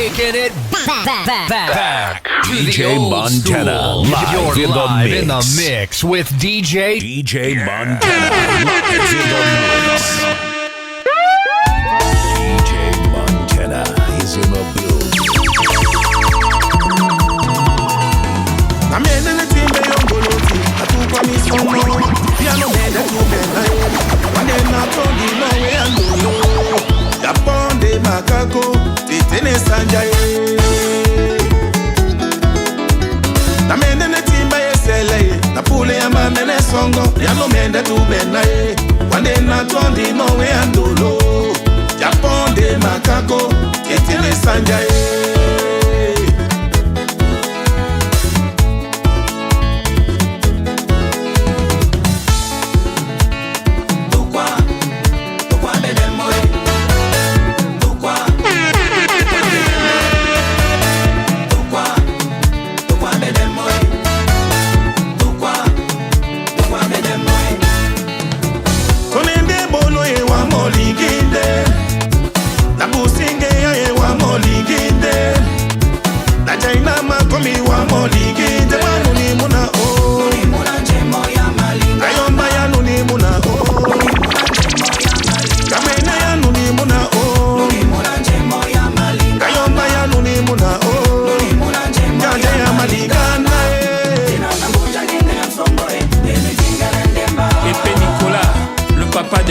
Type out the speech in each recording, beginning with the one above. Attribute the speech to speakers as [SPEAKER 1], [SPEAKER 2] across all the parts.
[SPEAKER 1] Taking it back to the
[SPEAKER 2] DJ
[SPEAKER 1] old
[SPEAKER 2] Montana,
[SPEAKER 1] school.
[SPEAKER 2] live
[SPEAKER 1] You're
[SPEAKER 2] in the
[SPEAKER 1] live
[SPEAKER 2] mix.
[SPEAKER 1] in the mix with
[SPEAKER 2] DJ Montana, live in the mix. DJ Montana is in the building.
[SPEAKER 3] Amene timbe yongoloti atupa misomo piano meda tupenda wane na tondi nowe andolo yaponde makako titene sanja Amene timbe yesele na pule ya mamene songo piano meda tupenda wane na tondi nowe andolo yaponde makako titene sanja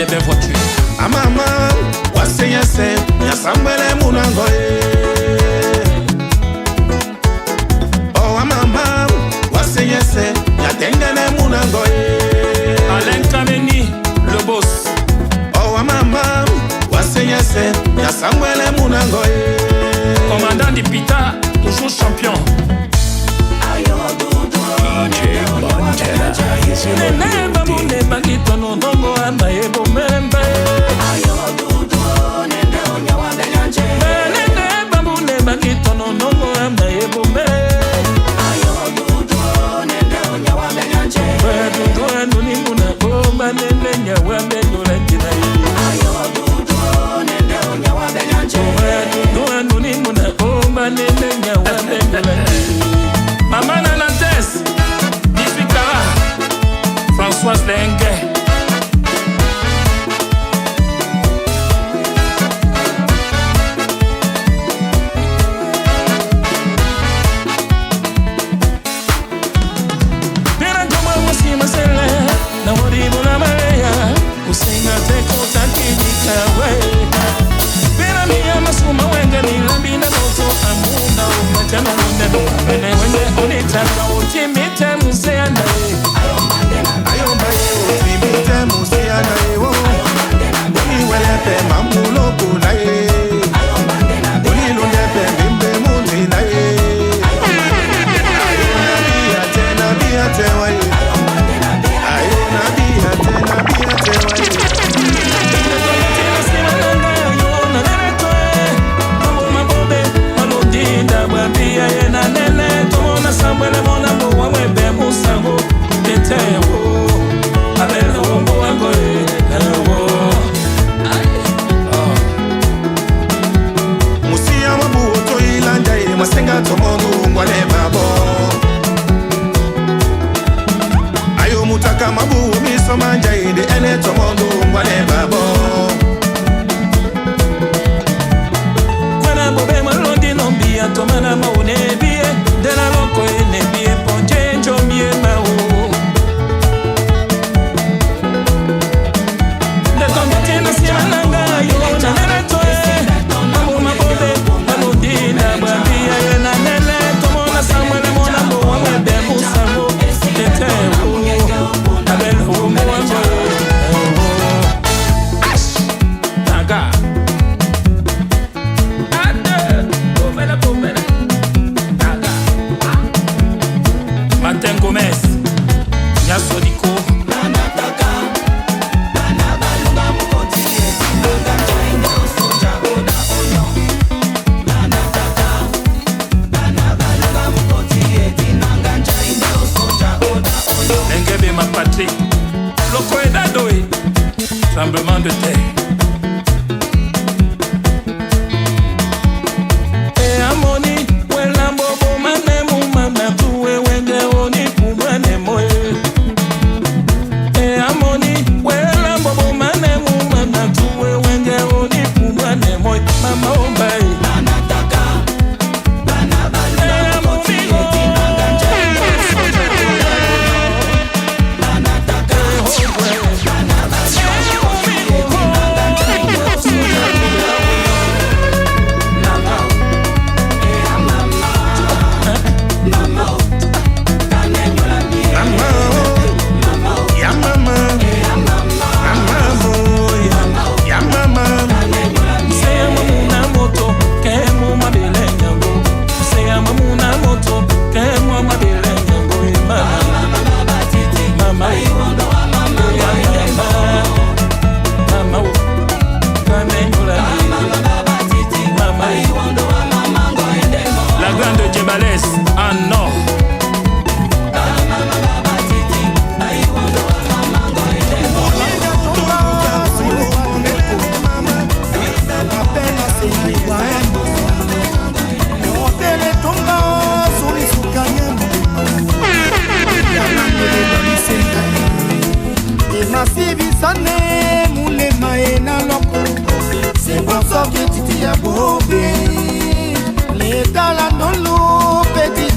[SPEAKER 4] des belles voitures.
[SPEAKER 3] Amama, waseyese, nyasambele munangoye. Oh amama, waseyese, nyatengene munangoye.
[SPEAKER 4] Alain Kameni, le boss.
[SPEAKER 3] Oh amama, waseyese, nyasambele munangoye.
[SPEAKER 4] Commandant Dipita, toujours champion.
[SPEAKER 2] DJ Montana is in the building.
[SPEAKER 4] Maman Nantes, Difficara, Françoise Lengue. Tremblement de terre.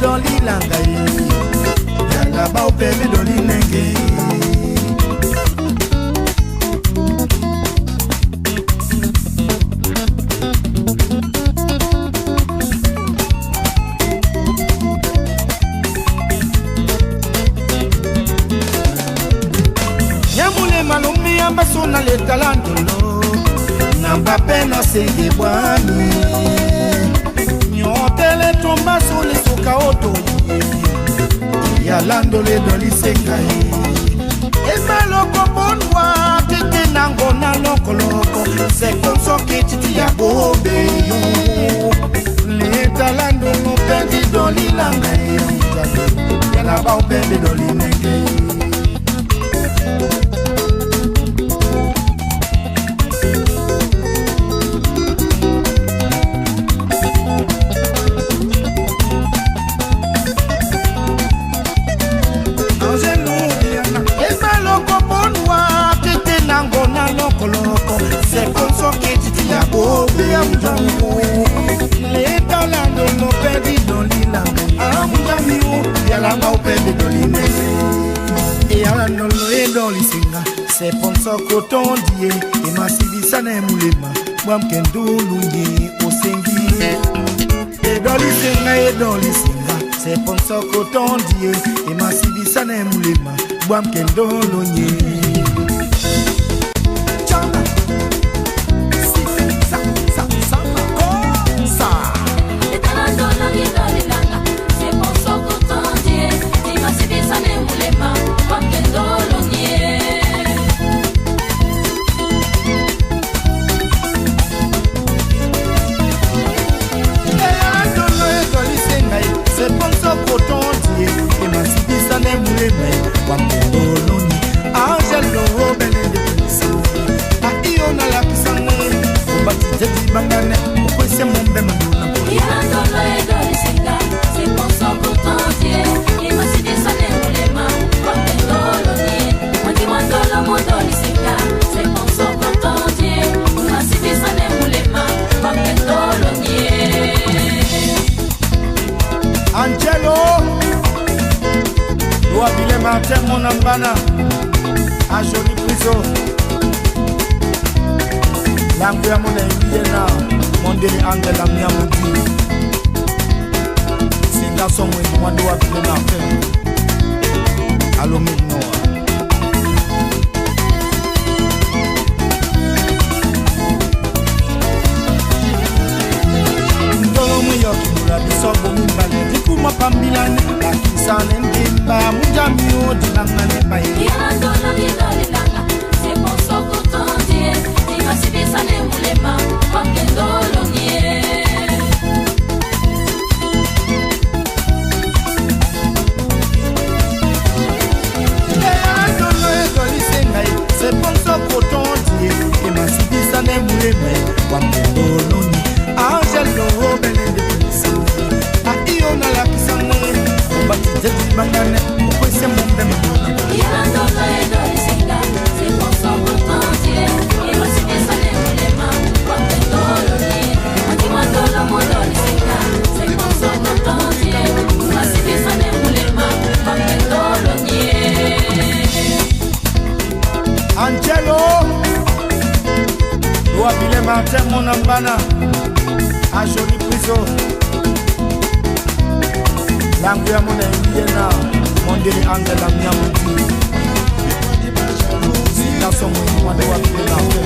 [SPEAKER 3] dans l'Ilangaï. Y'a là-bas au père dans l'Inengue. Yamule malumbi ambaso na le talandolo. Namba pena sege bwani. Nyotele tomba sole soka oto. Yalando le doli sengai. Emaloko bonwa tete nango na lokoloko. C'est comme ça que titi ya bobe yo. Le talando no perdi dans l'Ilanga. Yala ba o perdi dans l'Inengue. C'est comme ça que tu t'y as beau les talents de nos perdus dans l'Ilangue. Amujamio, y'a la mao perdu dans l'Inengue. Et y'a la nolo et dans l'Isinga. C'est comme ça qu'autant dit. Et ma civilisation n'est moulema. Moi m'kendo l'ouye au sengi. Et dans l'Isinga et dans l'Isinga. C'est comme ça qu'autant dit. Et ma civilisation n'est moulema. Moi m'kendo l'ouye. Mon ambana a joli prison. Langue ya mon enviena, mon deli angle la mia mouti. Singa somwe mwando wa vile na fe. Alo mignoa. Ndolo mwiyoki mula bisobo mimbale. Dikuma pambilane, lakisane ndimba. Mujami odi nangane baye.
[SPEAKER 5] Yando na vidole langa. C'est pour ça qu'on t'en dit. Dima si bisane mulema. Wakendo lonye.
[SPEAKER 3] Yando no edoli sengai. C'est pour ça qu'on t'en dit. Dima si bisane mulema. Wakendo lonye. Angel lo bele de polisi. A iyo na la pisane. Bati teti bangane. Kwese mumbe mwana.
[SPEAKER 5] Yando na edoli senga. C'est pour ça qu'on t'en dit. Dima si bisane mulema. Wakendo lonye. Antima dolo modoli senga. C'est pour ça qu'on t'en dit. Dima si bisane mulema. Wakendo lonye.
[SPEAKER 3] Angelo Loabile Martin mon ambana a joli prison. Langue ya mon enviena, mon deli angle la mia mouti. Sina songo mwande wa vile na fe.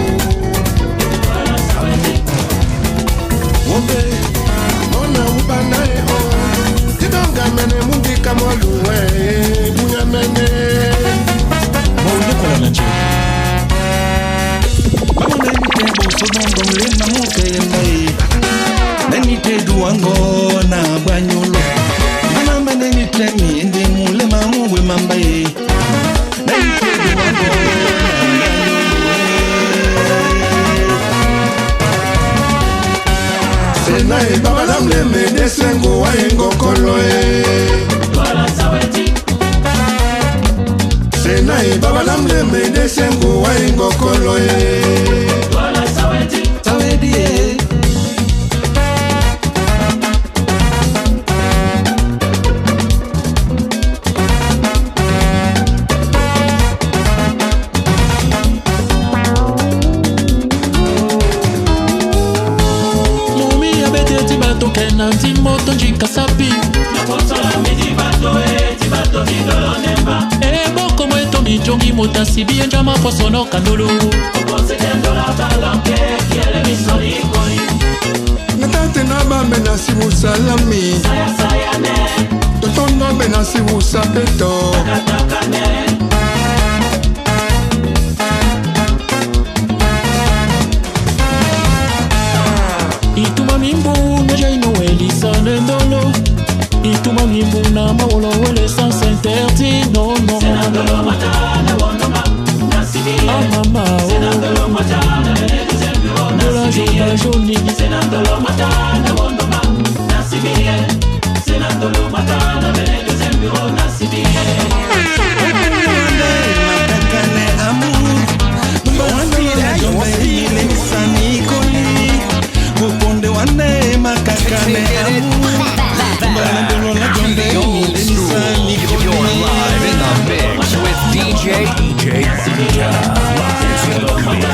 [SPEAKER 6] Obe, ona ubana e o. Kidonga mene mungi kamoluwe, muya mene.
[SPEAKER 2] Moundi kola na nje.
[SPEAKER 7] Bamuna nite bosobongo mlema muke yendai. Nenite duango na banyolo. Manamba nenite miende mulema muwe mambaye. Nenite duango na banyolo.
[SPEAKER 6] Sena e babalam le mene sengo wa engo koloe. Sena e babalam le mene sengo wa engo koloe.
[SPEAKER 4] moto njikasapi eboko mweto mijongi motasibi enjama posono kandolo
[SPEAKER 6] natate na bamenasi busalami totono benasi busapeto
[SPEAKER 4] ituma mimbu nejaino elisa nendolo ituma mimbu na mawolo wele sans interdit non non ah mama de la journée journée
[SPEAKER 1] You're live in the mix with DJ Montana. Is in the mix.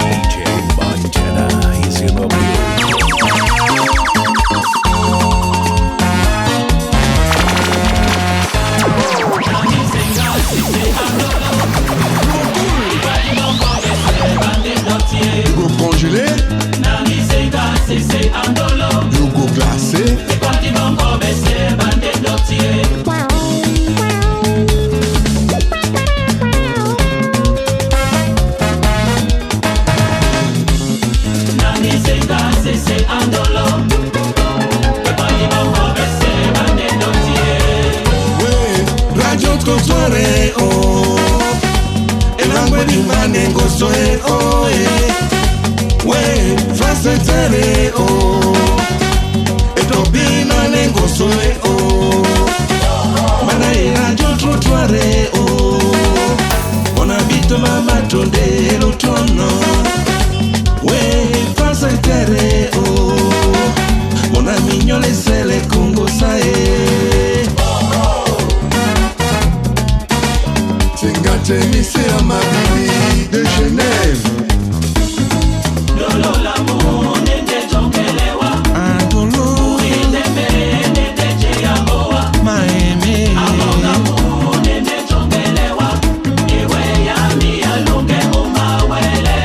[SPEAKER 1] DJ Montana is in the mix.
[SPEAKER 6] you go congelé you go glacé radio trottoire oh elangwe di manengo soe oh we France tere oh etobina nengo soe oh mana radio trottoire oh on habite mama tonde l'automne we France tere oh mon ami nyole sele Congo sae Tingate mise à ma vie de Genève Lolo l'amour n'était tongelewa Antolo n'était jeyaboa Maeme Amour n'était tongelewa Iwe yami alunge umawele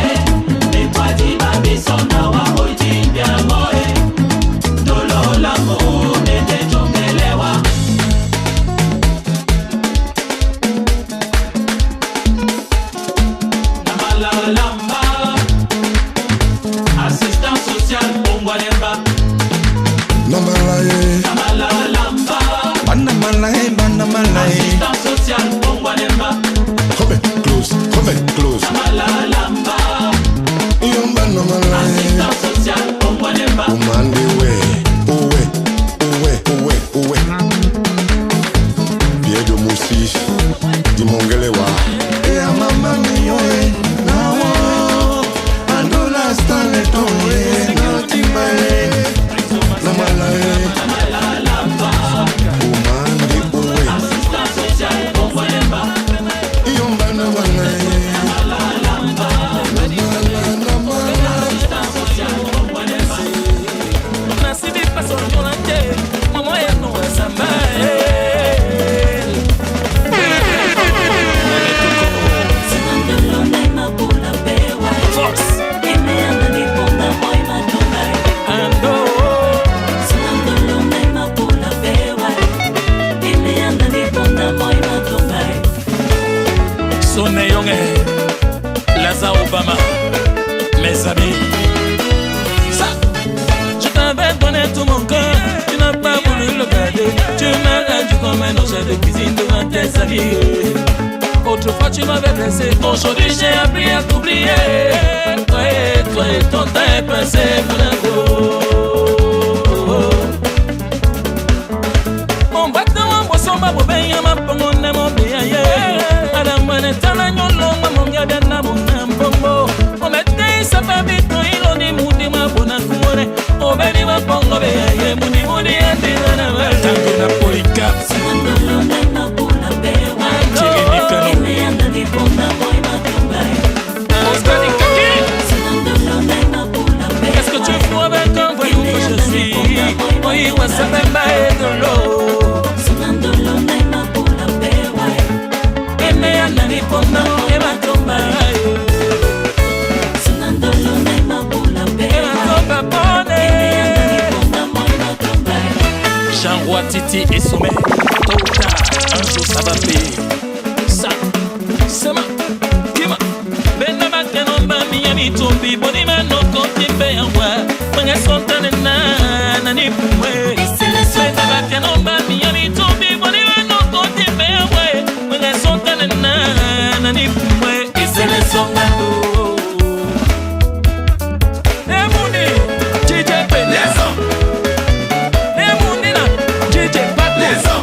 [SPEAKER 6] Nikwati babisona wa oitimbia moe Lolo l'amour n'était tongelewa Lamba assistant social Ongwalemba Namalaye
[SPEAKER 4] Lamba
[SPEAKER 7] Banamalaye
[SPEAKER 4] assistant social Ongwalemba
[SPEAKER 6] Come close
[SPEAKER 4] Lamba
[SPEAKER 6] Yomba namalaye
[SPEAKER 4] assistant social Ongwalemba
[SPEAKER 6] Umande owe Piedo Musi Di Mongelewa Ea mama miyoe Nawo Andola stane tonwe Natimbae Namalaye Umande owe
[SPEAKER 4] assistant social Ongwalemba
[SPEAKER 6] Yomba namalaye
[SPEAKER 4] Nasibi paso yolante Mama eno samba Sonne Yonge, Laza Obama, mes amis. Ça, je t'avais donné tout mon cœur, tu n'as pas voulu le garder. Tu m'as rendu comme un objet de cuisine devant tes amis. Autrefois tu m'avais blessé, aujourd'hui j'ai appris à t'oublier. Toi et ton temps est passé, mon battant en boisson, ma bobé, ma pongon, mon béaye. Adamane tana nyolo, mon yabia na mon nambo. On mettait sa famille, il on est moudi, ma bonne courée. On béni ma pongo, béaye, moudi, et des anamas. Tango na polycap. Qu'est-ce que tu fous avec moi wasabemba edolo
[SPEAKER 5] Sunandolo naima pula pewa
[SPEAKER 4] ene anani pona ematomba
[SPEAKER 5] Sunandolo naima pula pewa
[SPEAKER 4] ematomba pone
[SPEAKER 5] Pona moina tomba
[SPEAKER 4] Jean-Roi Titi et Sommet tôt ou tard un jour ça va payer ça sema kima benda matenomba miami tumbi bonima no konti pewa mwenye sontane na ni pumwe benda matenomba miami tumbi bonima no konti pewa mwenye sontane na ni pumwe isele songando Nemuni DJ Pelezo Nemuni na DJ Pelezo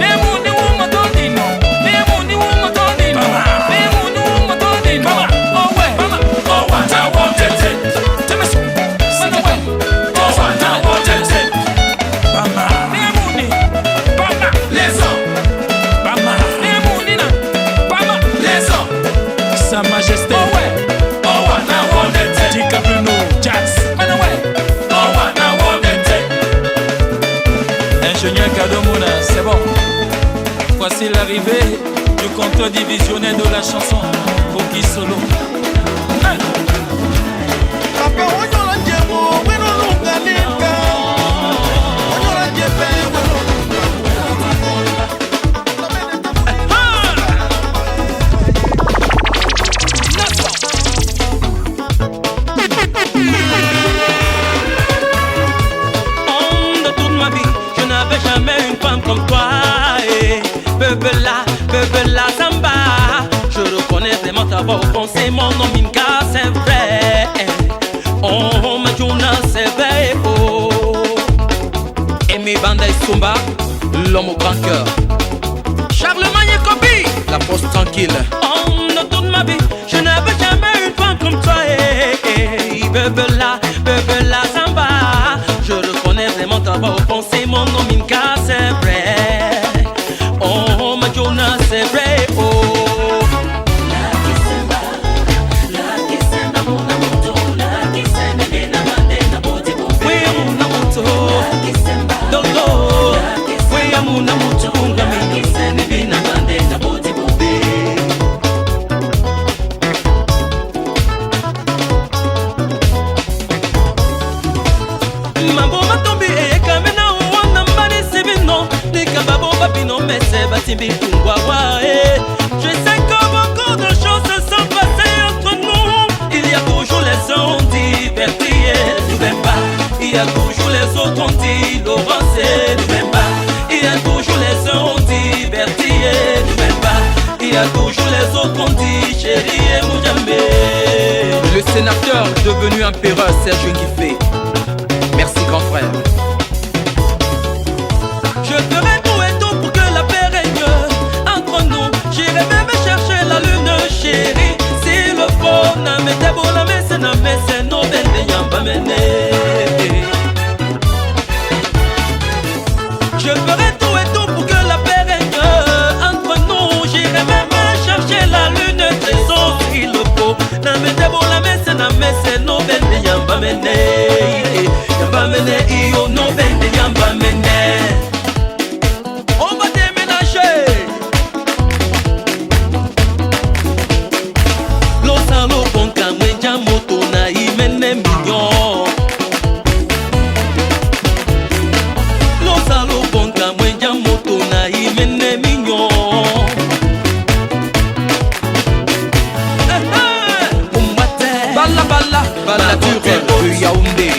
[SPEAKER 4] Nemuni umotondino Nemuni umotondino Nemuni umotondino Oh ouais mama oh what I wanted Tell me so Mana way Oh what I wanted Mama Nemuni Mama Lezo Mama Nemuni na Mama Lezo Sa Majesté Oh ouais Oh what I wanted Tika Bruno Jax Mana way Oh what I wanted Ingénieur Kadomuna, c'est bon. Voici l'arrivée du compteur divisionnaire de la chanson Boki Solo. Hey. De toute ma vie, je n'avais jamais une femme comme toi. Bebela, Samba. Je reconnais vraiment ta voix au fond, c'est mon nom, Minka, c'est vrai. Oh, ma Juna, c'est vrai. Oh, Amy Banda et Sumba, l'homme au grand cœur. Charlemagne et Kobi, la poste tranquille. Oh, de toute ma vie, je n'avais jamais une femme comme toi. Bebela, Samba. Je reconnais vraiment ta voix au fond, c'est mon nom, Minka, c'est vrai. Oh, ma Juna, c'est vrai. Oh, oui, mon amour, Dodo. Oui, mon amour, Ngami. Mambo matombi e kamena wana mbani sibino Nika babo babino mese batimbi tungwawa Je sais que beaucoup de choses se sont passées entre nous Il y a toujours les uns on dit Berthier, Nouvemba Il y a toujours les autres on dit Laurence et Nouvemba Il y a toujours les uns on dit Berthier, Nouvemba Il y a toujours les autres on dit Chéri et Moujambe Le sénateur devenu empereur Serge Nguifé Merci grand frère. Je ferai tout et tout pour que la paix règne entre nous. J'irai même chercher la lune chérie. Si le faux n'a m'était beau la messe n'a messe non belle yamba mené. Je ferai tout et tout pour que la paix règne entre nous. J'irai même chercher la lune trésor si le faux n'a m'était beau la messe n'a messe non belle yamba mené. Yamba mene, iyo no bende yamba mene. On va déménager. Losalo bonka mwenja moto na imene mignon. Losalo bonka mwenja moto na imene mignon. Bala dure de Yaoundé.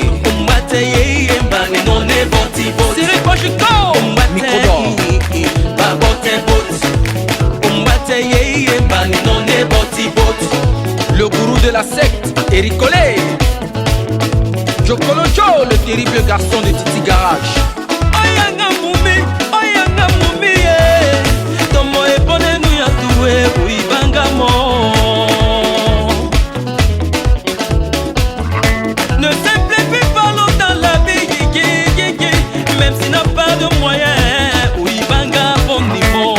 [SPEAKER 4] Le gourou de la secte, Eric Collet. Jokolocho, le terrible garçon de Titi Garage. Oyanga mumi, tomo ebone nuya tuwe uibangamo. Ne simplifie pas l'eau dans la vie, même s'il n'a pas de moyens, uibanga bon niveau.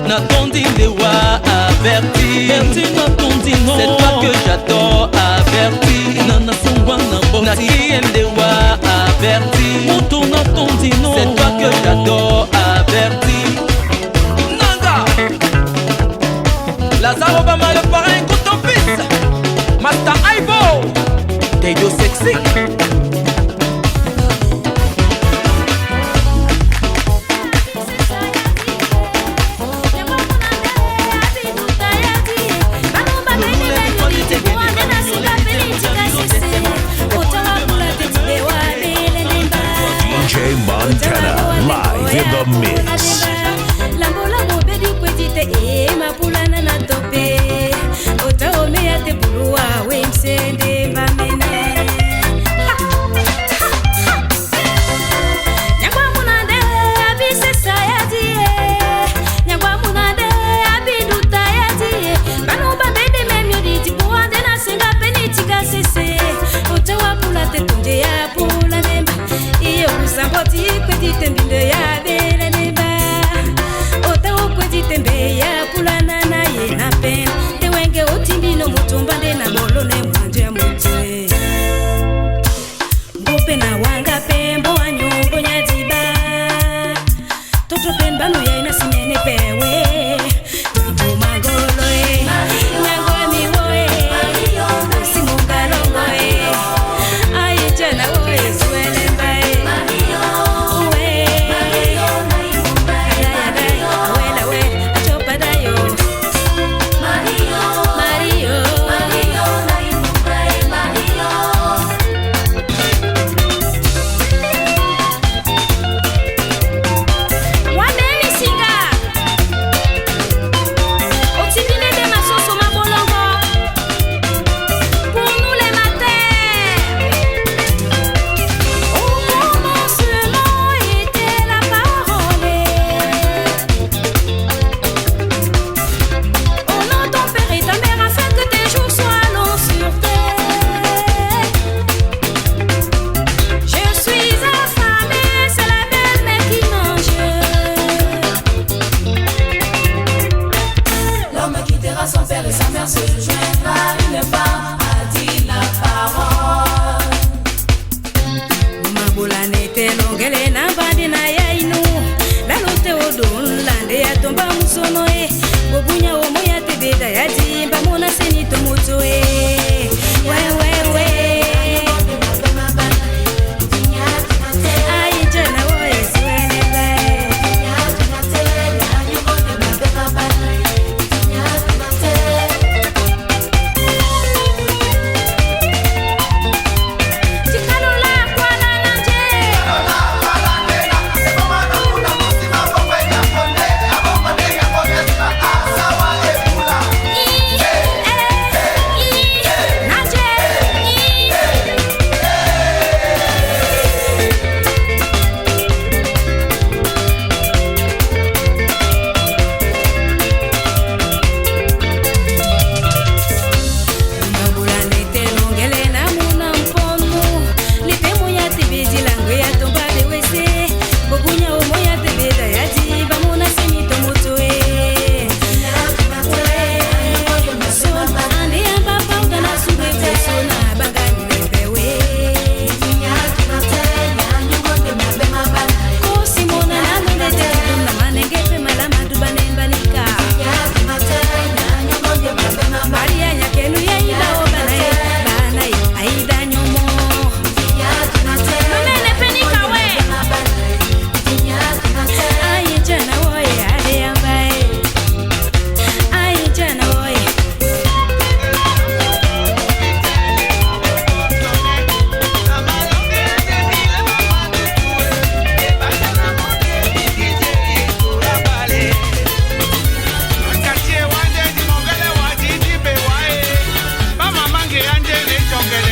[SPEAKER 4] N'attendis les wa averti, c'est toi que j'adore averti. Nana songwa na bon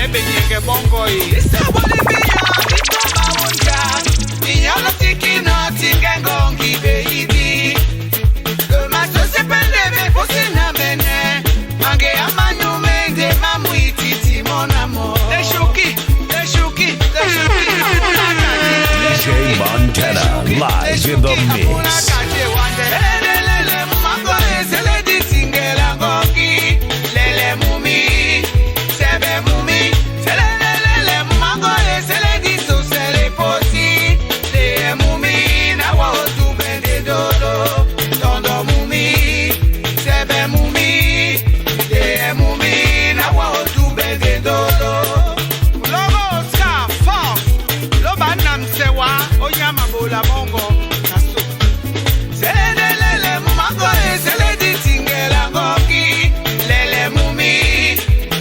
[SPEAKER 8] bebe nyenge bongo yi. Saboli biya bitoma wonja. Miyalo tiki no tingengo ngibeidi. Le maso se pende be fosina mene. Mange amanyu mende mamu ititi mon amour. Deshuki.
[SPEAKER 2] DJ Montana live in the mix.
[SPEAKER 8] La bongo, kaso. Selele mumango sele di tingela ngoki. Lele mumi,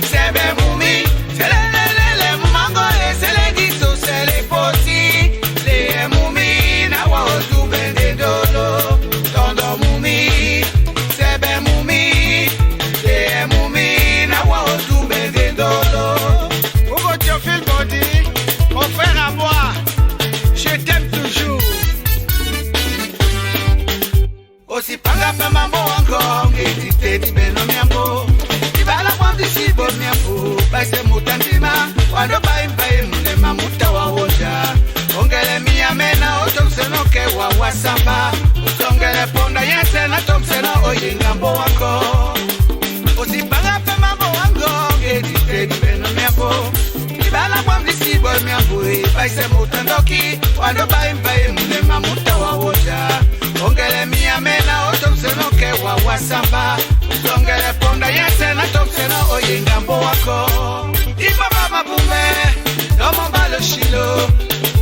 [SPEAKER 8] sebe mumi. Selele mumango sele di so sele poti. Le mumi na wa otu bende dolo. Tondo mumi, sebe mumi. Le mumi na wa otu bende dolo. Ugo Théophile Bodi, mon frère à moi. Je t'aime toujours. Aussi panga pa mambo encore. Edite di beno miambo. Ibala kwamdi sibo miambo. Baise mutantima. Wando baimbae mule mamuta wa hoja. Ongele miyamena otomseno ke wa wasamba. Usongele ponda yense na tomseno oye ngambo wako. Aussi panga pa mambo encore. Edite di beno miambo. Ibala kwamdi sibo miambo. Baise mutandoki. Wando baimbae mule mamuta wa hoja. Ongele miyamena otomseno ke wa wasamba. Usongele ponda yense na tomseno oye ngambo wako. Ipa baba bume, lomo balo shilo.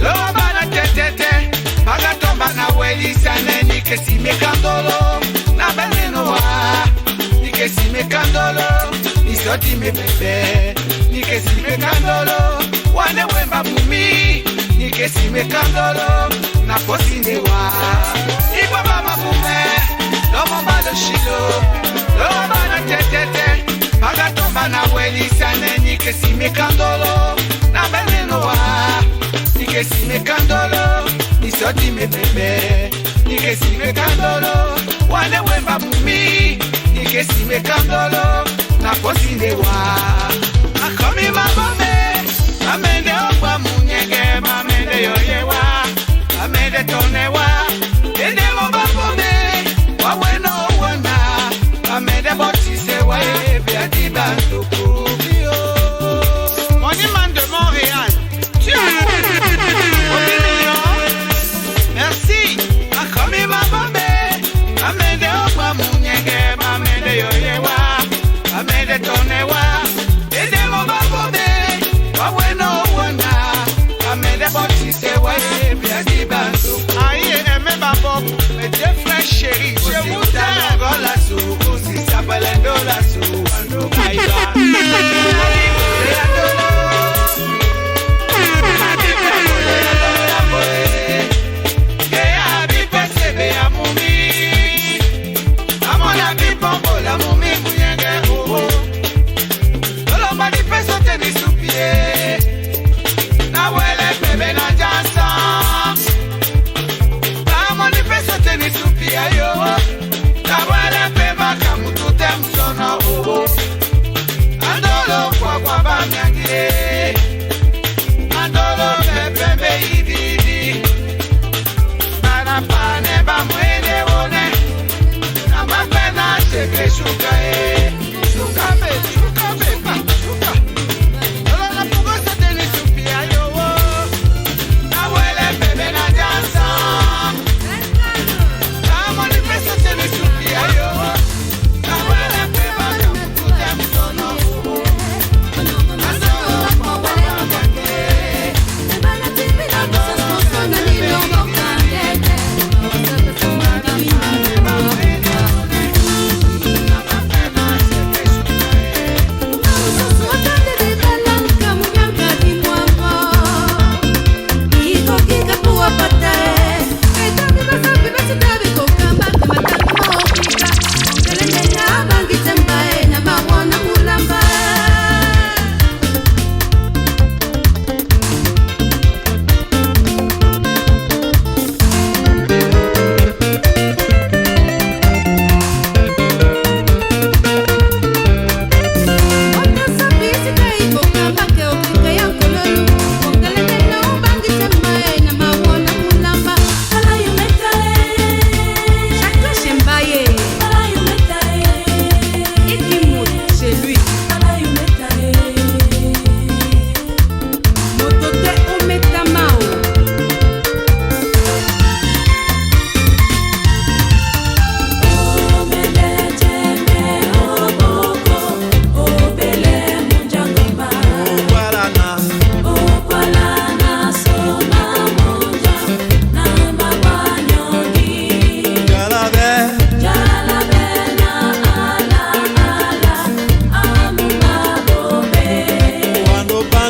[SPEAKER 8] Lomo bana tetete, baga tomba na weli sane. Nike si me kandolo, na beneno wa. Nike si me kandolo, nisoti me bebe. Nike si me kandolo, wane wemba bumi. Nike si me kandolo, na posinde wa. Ipa baba bume, lomo balo shilo. Lomo bana tetete, baga tomba na weli sane. Nike si me kandolo, na beneno wa. Nike si me kandolo, nisoti me bebe. Nike si me kandolo, wane wemba bumi. Nike si me kandolo, na posinde wa. Akomi mabome, amende okwa munyenge, mamende yoyewa, amende tonewa. Ende mobabome, waweno wana, amende botise wa ebe adiba ntoko. Monument de Montréal, tu merci. Akomi mabome, amende okwa munyenge, mamende yoyewa, amende tonewa. Ende mobabome, waweno wana, amende botise wa ebe adiba ntoko. Aïe, aimé babo, mes deux frères chéris, je vous aime. La sou, aussi s'appelle la sou, ando kaila.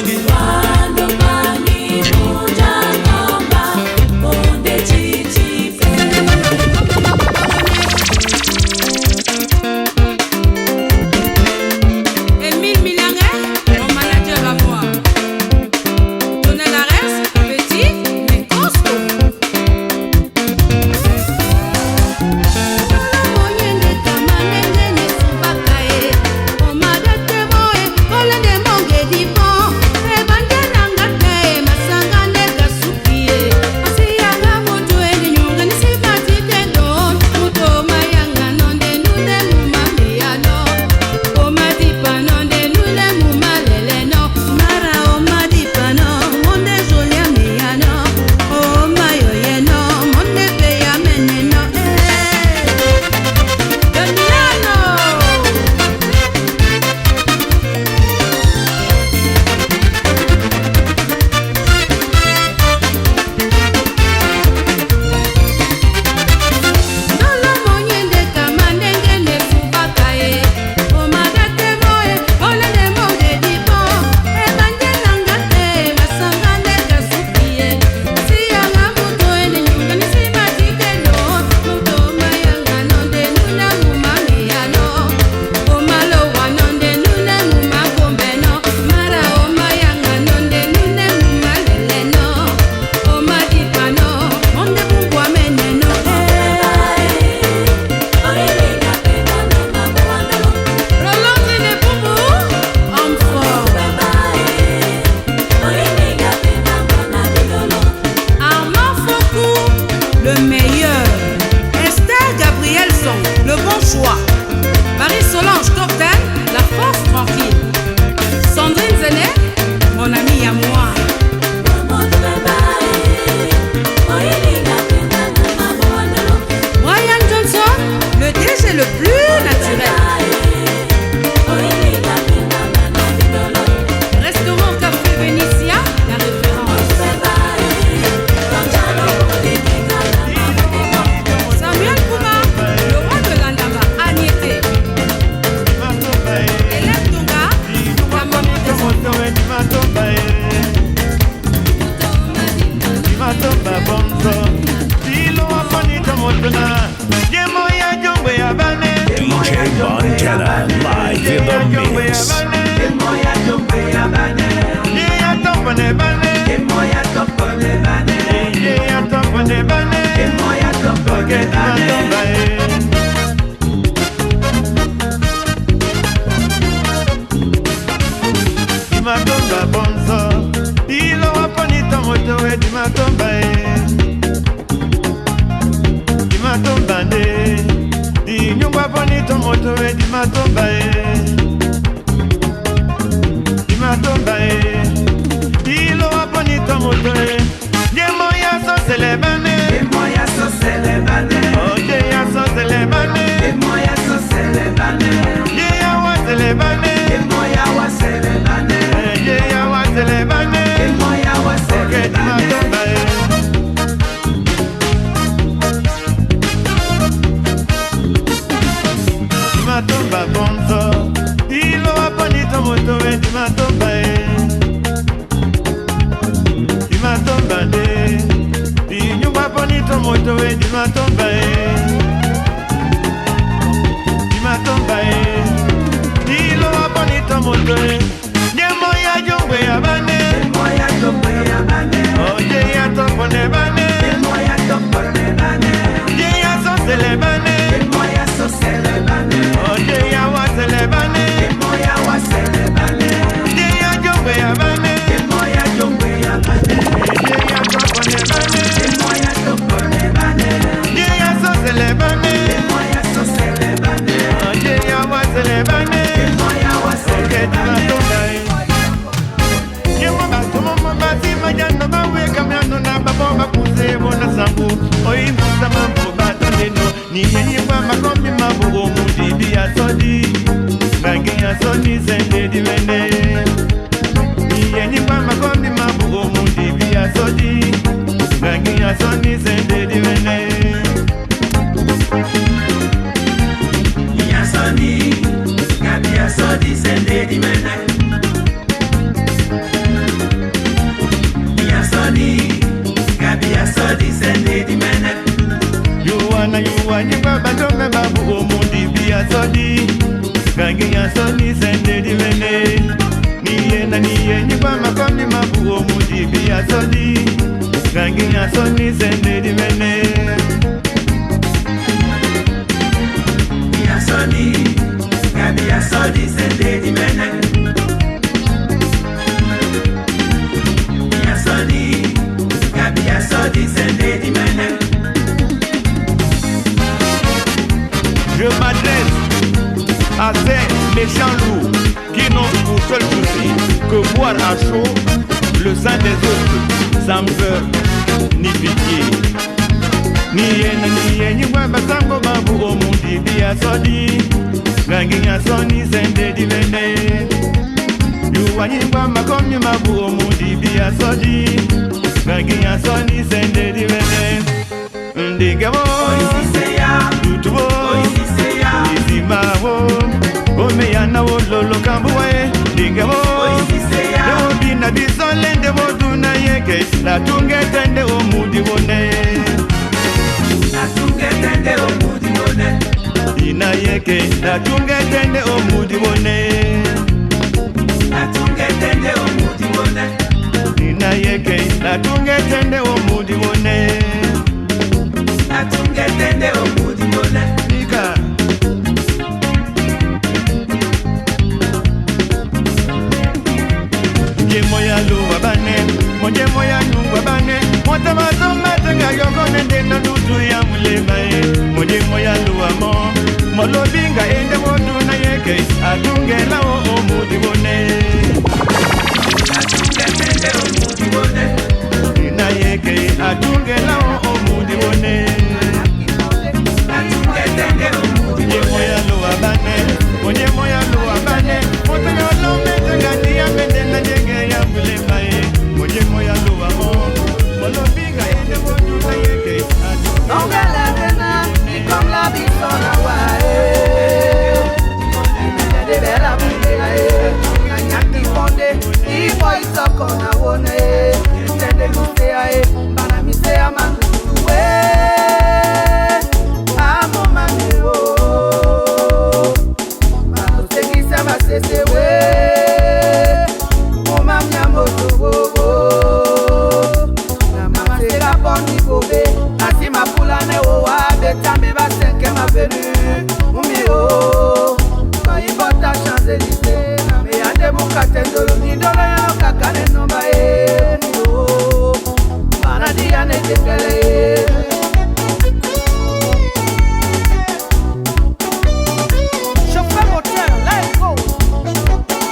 [SPEAKER 4] bangi
[SPEAKER 5] Wando bangi muja ngomba Bonde chichife
[SPEAKER 9] Émile Milanguet, mon manager à moi. Donel Arès, petit mais costaud. Le meilleur. Esther Gabriel Son, le bon choix. Marie-Solange Cocktail, la force tranquille. Sandrine Zenet, mon amie à moi. Brian Johnson, le DG le plus naturel. Restaurant Café Vénitia, la référence. Samuel Kouma, le roi de l'Andama, Agnété. Hélène Tonga, la maman des
[SPEAKER 2] DJ Montana, live in the mix.
[SPEAKER 6] Matomba bonzo, ilo waponita moto we di matomba di matomba ne, di nyumba bonito moto we di matomba di matomba ilo waponita moto we, ye moya so celebane, ye moya so celebane, oye ya so celebane, ye moya so celebane, ye ya wa celebane, ye moya wa celebane. Matomba bonzo, ilo waponita moto we di matomba di matomba ne, di nyumba bonito moto we di matomba di matomba ilo waponita moto we, nyemo ya jongwe ya bane, nyemo ya jongwe ya bane, oye ya topone bane, nyemo ya topone bane, ye ya so celebane, nyemo ya so celebane. Oye ya wa celebane, moya wa celebane. Oye ya jongwe ya bane, moya jongwe ya bane. Oye ya topone bane, moya topone bane. Oye ya so celebane, moya so celebane. Oye ya wa celebane, moya wa celebane. Yemo ba tomo ba si majano ba we kamano na ba bomba kuze bona sangu. Oyi musa mambo ba tandeno ni yenye kwa makombi mabugo mudi ya sodi. Bangi ya sodi sende di mende. Ni yenye kwa makombi mabugo mudi ya sodi. Bangi ya sodi sende di mende. Ya sodi, gabi ya sodi sende di mende. sodi gangi ya sodi sende di mene niye na niye nyikwa makomi mabu omudi bi ya sodi gangi ya sodi sende di mene ya sodi gangi ya sodi sende di mene ya sodi gangi ya sodi sende di mene. Je m'adresse à ces méchants loups qui n'ont pour seul souci que boire à chaud le sang des autres, sans peur ni pitié. Ni yena ni yenyi wamba sango babu omundi biya sodi, gangi ya soni sende di vene. Yuwanyi wamba komi mabu omundi biya sodi, gangi ya soni sende di vene. Ndigabo, tutubo, isimawo, omeyana wo lolo kambuwe. Ndigabo, dewo bina bisole dewo duna yeke, la tunge tende omudi wone. La tunge tende omudi wone. Ina yeke, la tunge tende omudi wone. La tunge tende omudi wone. Ina yeke, la tunge tende omudi wone. Atungetende omudi mone Ika Mje moya luwa bane Mje moya nyungwa bane Mota mazo matenga yoko nende na lutu ya mulema Mje moya luwa mo Molo binga ende wodu na yeke Atungela o omudi mone Atungetende omudi mone Ina yeke atungela o omudi mone Mwenye moya luwa bane, mwenye moya luwa bane, mwenye olome tengani ya mende na jenge ya mulema ye. Mwenye moya luwa mo, molo biga ende wodu na yeke.
[SPEAKER 10] Ongele tena, comme la vie sans la wae. Mende bela mundega ye, nyanyaki fonde, ifo itoko na wone. Mende kusea ye, bana misea manguwe. Amo maneo. Sesewe, mama mnyamoto gogo. Na mama sera boni bobe, nasi mapulane owa betambe basenke ma venu. Mumi o, kwa ibota Champs-Élysées, na me ande bukate ndolo ni dolo ya kakane nomba e. Mumi o, manadi ane jengele. Chauffeur moteur, let's go.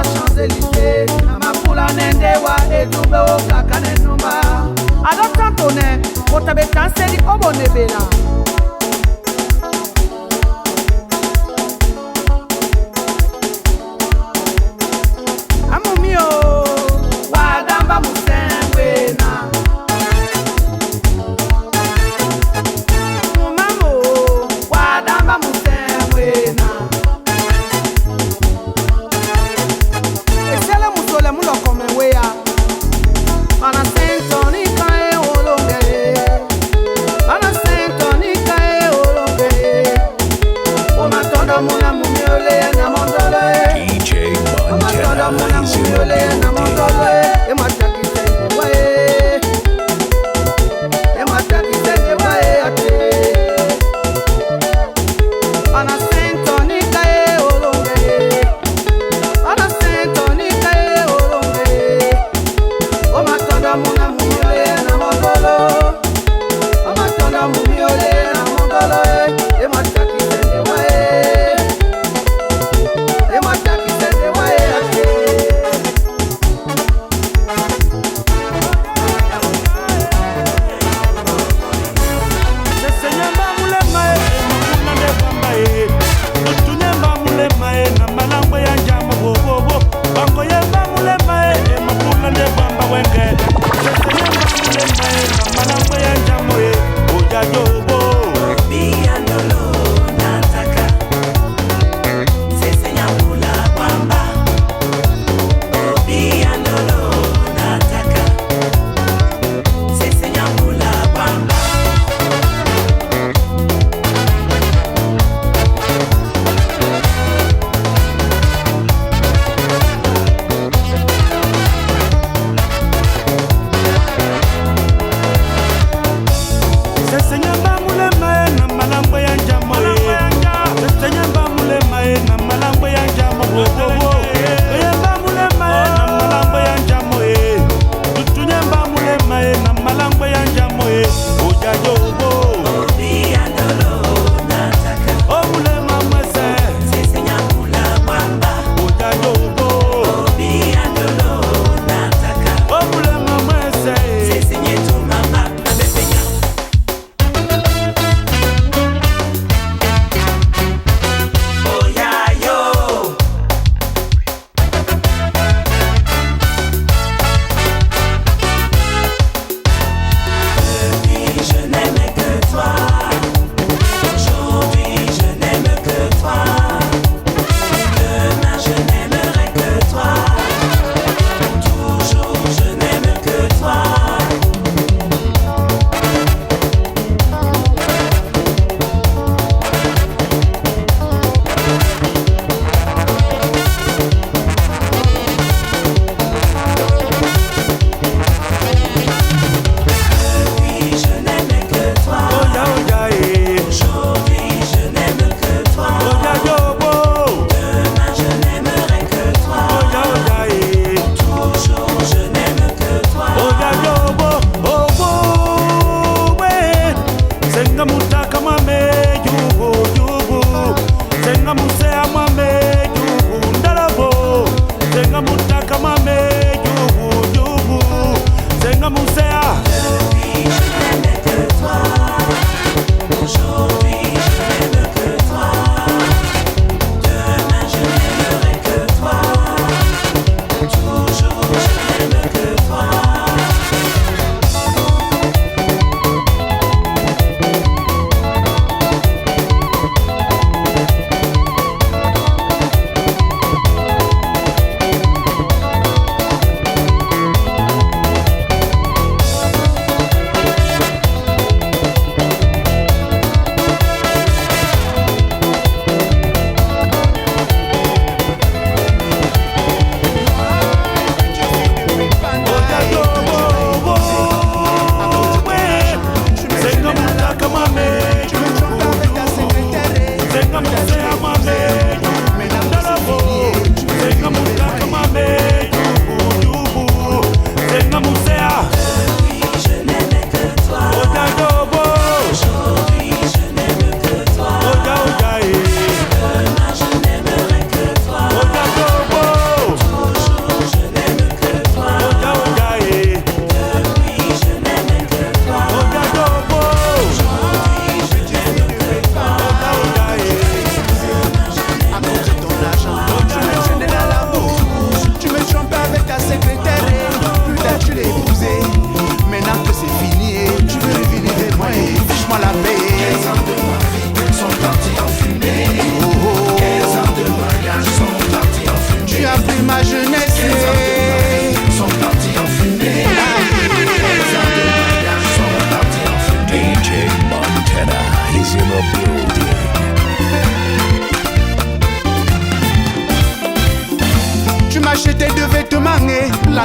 [SPEAKER 10] Champs-Élysées, na mapula nende wa edube o kakane numba. Adotantone, motabe kanseli obonebela. Amumio, wadamba musengwena. Mumamo, wadamba musengwena. Esele musole mulo kome wea. Bana sentoni kae olongere. Bana sentoni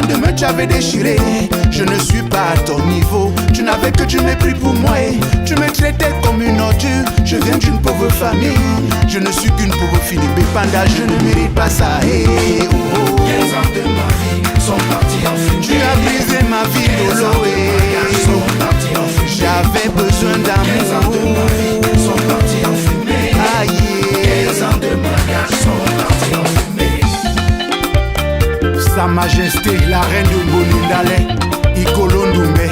[SPEAKER 11] lendemain tu avais déchiré. Je ne suis pas à ton niveau, tu n'avais que du mépris pour moi et tu me traitais comme une ordure. Je viens d'une pauvre famille, je ne suis qu'une pauvre fille de Bépanda, je ne mérite pas ça. Hey, oh, oh. 15 ans de ma vie sont partis en fumée. Tu as brisé ma vie, Lolo, j'avais besoin d'amour. 15 ans de ma vie sont partis en fumée. Aïe, 15 ans de mariage sont partis en fumée. Sa Majesté, la reine de Bonindale, Ikolo Ndoumbe,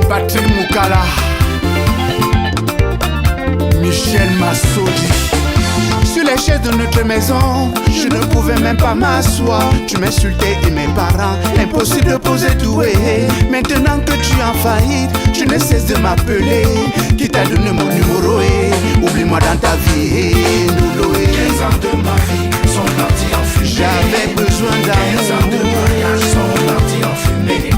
[SPEAKER 11] Patrick Moukala, Michel Massoudi. Sur les chaises de notre maison, je ne pouvais même pas m'asseoir. Tu m'insultais et mes parents imposaient aussi de poser doué. Maintenant que tu es en faillite, tu ne cesses de m'appeler. Qui t'a donné mon numéro oublie-moi dans ta vie, Nouloé.
[SPEAKER 12] 15 ans de ma vie sont partis en fumée.
[SPEAKER 11] J'avais besoin d'amour.
[SPEAKER 12] 15 ans de mariage sont partis en fumée.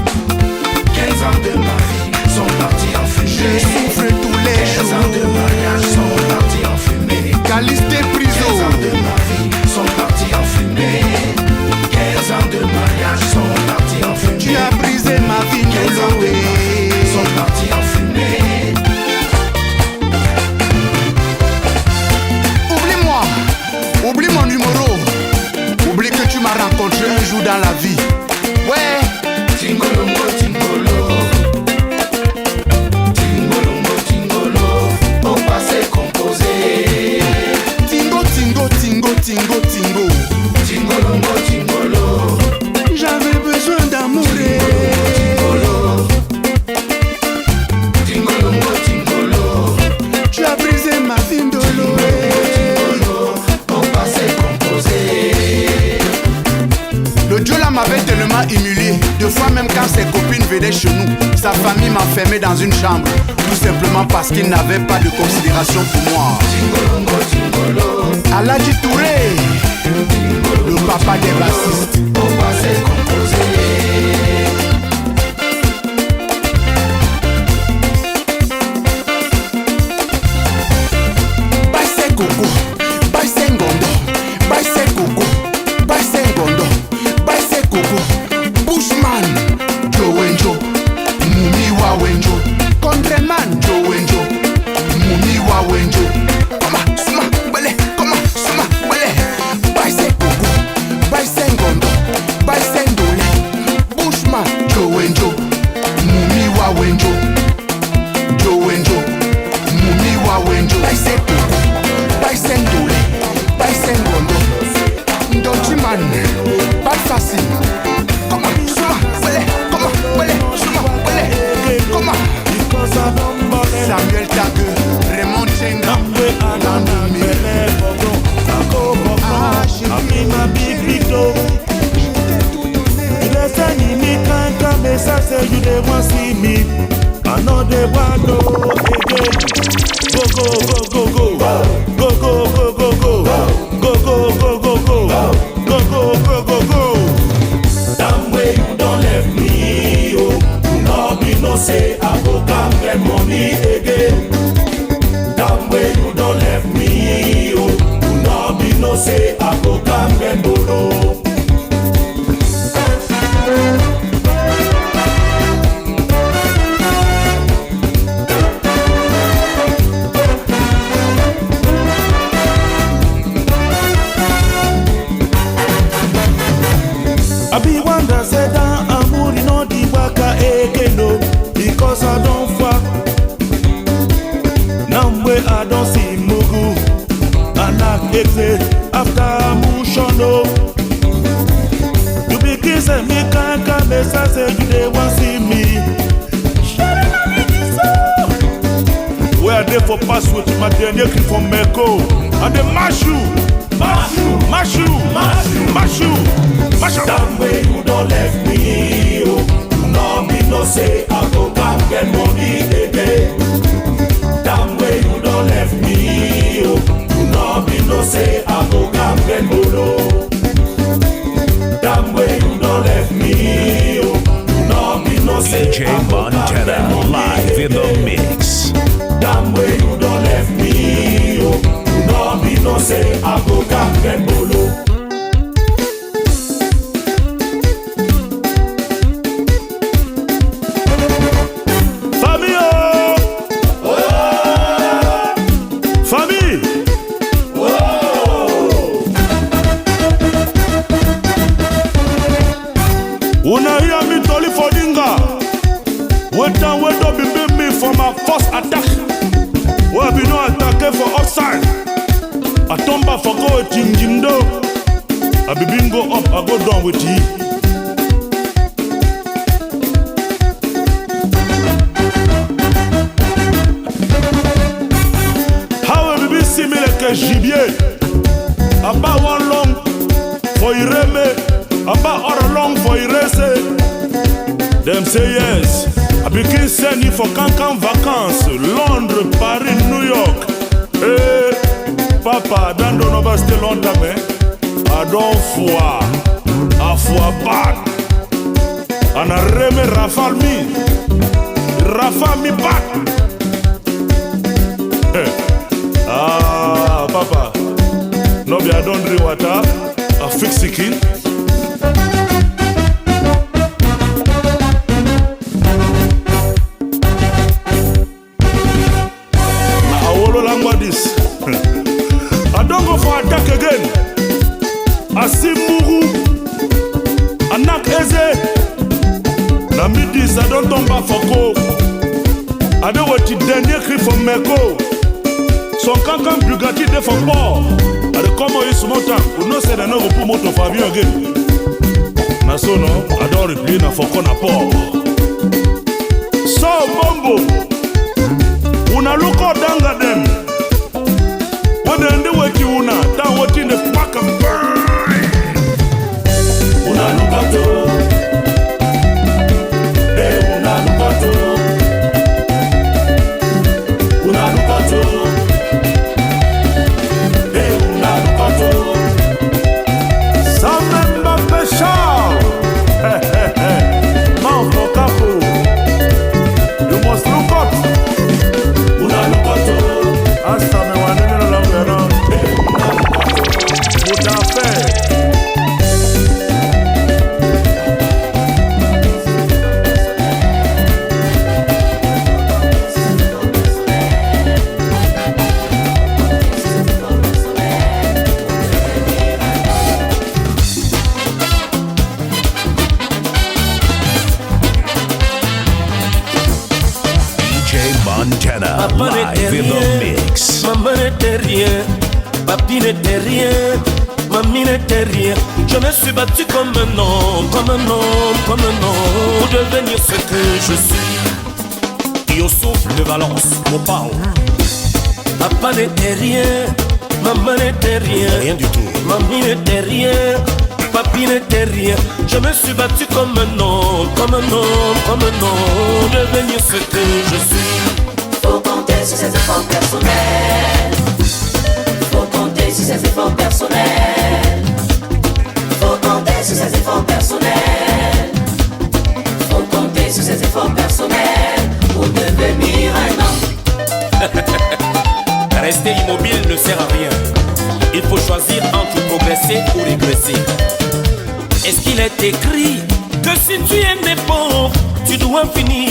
[SPEAKER 12] 15 ans de ma vie sont partis en fumée.
[SPEAKER 11] Je souffre tous les jours.
[SPEAKER 12] 15 ans de mariage sont partis en fumée.
[SPEAKER 11] Caliste Priso.
[SPEAKER 12] 15 ans de ma vie sont partis en fumée. 15 ans de mariage sont partis en fumée.
[SPEAKER 11] Tu as brisé ma vie,
[SPEAKER 12] 15 ans de ma vie sont partis en fumée.
[SPEAKER 11] Oublie-moi, oublie mon numéro. Oublie que tu m'as rencontré un jour dans la vie. Ouais.
[SPEAKER 12] Tingolongo, tingolo. Tingolongo, tingolo. Au passé composé.
[SPEAKER 11] Tingo, tingo, tingo, tingo, tingo.
[SPEAKER 12] Tingolongo, tingolo.
[SPEAKER 11] J'avais besoin d'amour.
[SPEAKER 12] Tingolo. Tingolongo, tingolo.
[SPEAKER 11] Tu as brisé ma vie, Ndolo.
[SPEAKER 12] Au passé composé.
[SPEAKER 11] Le Dieu là m'avait tellement humilié. Deux fois même quand ses copines venaient chez nous, sa famille m'enfermait dans une chambre. Tout simplement parce qu'il n'avait pas de considération pour moi.
[SPEAKER 12] Tingolongo, tingolo.
[SPEAKER 11] Aladji Touré, le papa des bassistes.
[SPEAKER 12] Au passé composé.
[SPEAKER 11] Baisse Coco, baisse Ngondo, baisse Coco, baisse Ngondo, baisse Coco. Bushman, Joe Wenjo, Mumi wa Wenjo, Countryman Joe Wenjo, Mumi wa Wenjo. Comment, suma, bele, comment, suma, bele. Baisse Coco, baisse Ngondo, baisse Ndole. Bushman, Joe Wenjo, Mumi wa Wenjo, Joe Wenjo, Mumi wa Wenjo. Baisse Coco, baisse Ndole, baisse Ngondo. Ndochiman, pas facile. Comment, suma, bele, comment, bele, suma, bele, comment. Samuel Tague, Raymond Chenga, Landumi.
[SPEAKER 6] You dey want see me, I know they want to again. Go go go go go, go go go go go, go go go go go, go go go go go. Damn way you don't left me, oh. You know me no say I go come get money again. Damn way you don't left me, oh. You know me no say I go come get bolo. I be one that said that I'm moving no the waka again, no, because I don't fuck. Now where I don't see Mugu, and I exit after Mushono. You be kissing me, can't come, I say you they want see me. Where they for pass with my DNA from Meko, and they mash you, mash you, mash you, mash you, mash you. That way you don't left me, oh. You know me no say I go back get money again. That way you don't left me, oh. You know me no say I go back get money. That way you don't left me, oh. You know me no say
[SPEAKER 2] DJ
[SPEAKER 6] I go back get
[SPEAKER 2] Montana
[SPEAKER 6] money
[SPEAKER 2] live in the
[SPEAKER 6] again.
[SPEAKER 2] mix.
[SPEAKER 6] That way you don't left me, oh. You know me no say I go back get money. Una hear me tolly for dinga. Wait up be me for my first attack. Where be no attack for outside. I turn back for go jim do. I be bingo up, I go down with you. How will be similar que gibier? About one long for Ireme. About all along for Irese. say yes. I begin send you for cancan vacances. Londres, Paris, New York. Hey, papa, don't never stay longtemps, eh? I don't foie. I foie bad. And I reme rafale me. Rafale me back. Hey. Ah, papa. No be I don't drink water. I fix the king. This. I don't go for attack again. I see Mourou. I knock Eze. Na midis, I don't turn back for go. I don't want to dernier cri for Meko. Son cancan Bugatti de for port. I dey come on small time. You know say they no go put motor for avion again. Na so no, I don't replay na for corner port. So Bombo, una look out down at them. When they wait you una, that what in the pack of burn. Una lupato, una lupato, una lupato, una lupato. Some member special. Man for capo, you must look up. Una lupato, hasta me one.
[SPEAKER 2] Montana, live in the mix.
[SPEAKER 13] Maman n'était rien, papi n'était rien, mamie n'était rien. Je me suis battu comme un homme, comme un homme, comme un homme, pour devenir ce que je suis. Youssouf de Valence, mon pao. Papa n'était rien, maman n'était rien,
[SPEAKER 2] rien du tout.
[SPEAKER 13] Mamie n'était rien, papi n'était rien. Je me suis battu comme un homme, comme un homme, comme un homme, pour devenir ce que je suis.
[SPEAKER 5] Faut compter sur ses efforts personnels. Faut compter sur ses efforts personnels. Faut compter sur ses efforts personnels. Faut compter sur ses efforts personnels pour devenir un homme.
[SPEAKER 13] Rester immobile ne sert à rien. Il faut choisir entre progresser ou régresser. Est-ce qu'il est écrit que si tu es né pauvre, tu dois finir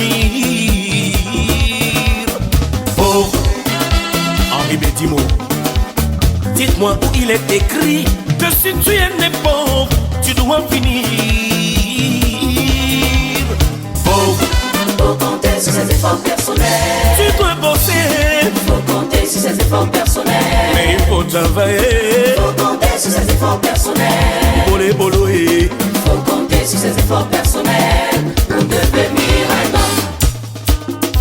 [SPEAKER 13] pauvre? Henri Bédimo. Dites-moi où il est écrit que si tu es né pauvre, tu dois finir pauvre.
[SPEAKER 5] Faut compter sur ses efforts personnels.
[SPEAKER 13] Tu dois bosser.
[SPEAKER 5] Faut compter sur ses efforts personnels.
[SPEAKER 13] Mais il faut travailler.
[SPEAKER 5] Faut compter sur ses efforts personnels.
[SPEAKER 13] Bolé boloé.
[SPEAKER 5] Faut compter sur ses efforts personnels pour devenir un homme.